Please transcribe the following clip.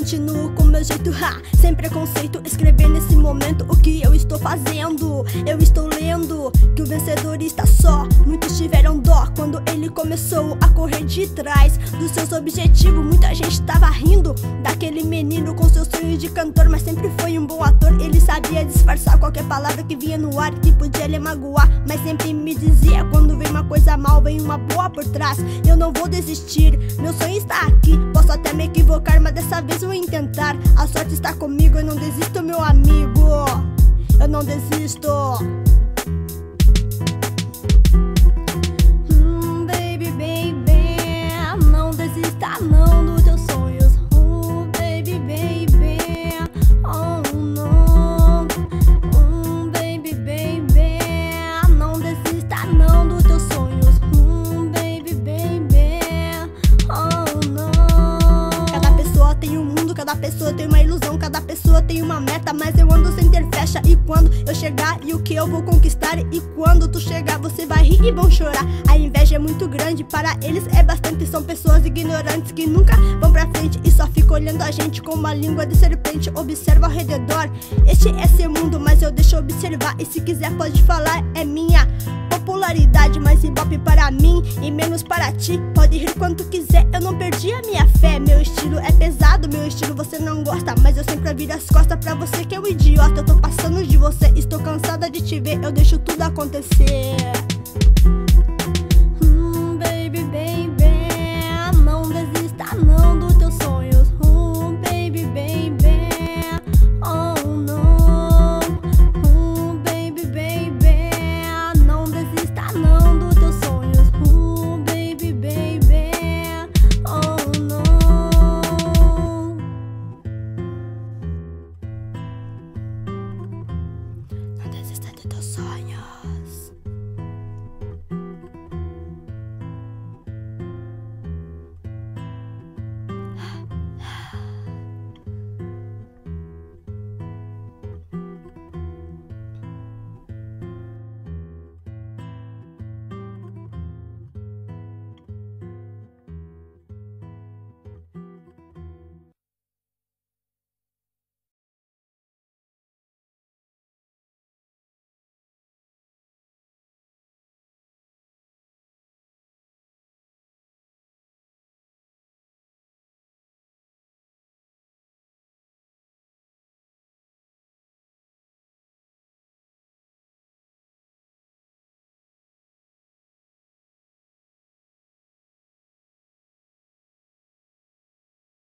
continuo com meu jeito, sem preconceito. Escrever nesse momento o que eu estou fazendo. Eu estou lendo que o vencedor está só. Muitos tiveram dó quando ele começou a correr de trás dos seus objetivos. Muita gente tava rindo daquele menino com seus sonhos de cantor, mas sempre foi um bom ator. Ele sabia disfarçar qualquer palavra que vinha no ar, que podia lhe magoar, mas sempre me dizia: quando vem uma coisa mal, vem uma boa por trás. Eu não vou desistir, meu sonho está aqui. Posso até me equivocar, mas dessa vez vou tentar. A sorte está comigo, eu não desisto, meu amigo. Eu não desisto. Baby, baby, não desista não dos teus sonhos. Baby, baby, oh não. Baby, baby, não desista não dos teus sonhos. Baby, baby, oh não. Cada pessoa tem um mundo, cada pessoa tem uma ilusão, cada pessoa tem uma meta, mas eu ando sem ter fecha. E quando eu chegar, e o que eu vou conquistar? E quando tu chegar, você vai rir e vão chorar. A inveja é muito grande, para eles é bastante. São pessoas ignorantes que nunca vão pra frente e só ficam olhando a gente com uma língua de serpente. Observa ao redor, este é seu mundo, mas eu deixo observar. E se quiser pode falar, é minha popularidade, mais ibope para mim e menos para ti. Pode rir quanto quiser, eu não perdi a minha fé. Meu estilo é pesado, meu estilo você não gosta, mas eu sempre viro as costas pra você que é um idiota. Eu tô passando de você, estou cansada de te ver, eu deixo tudo acontecer.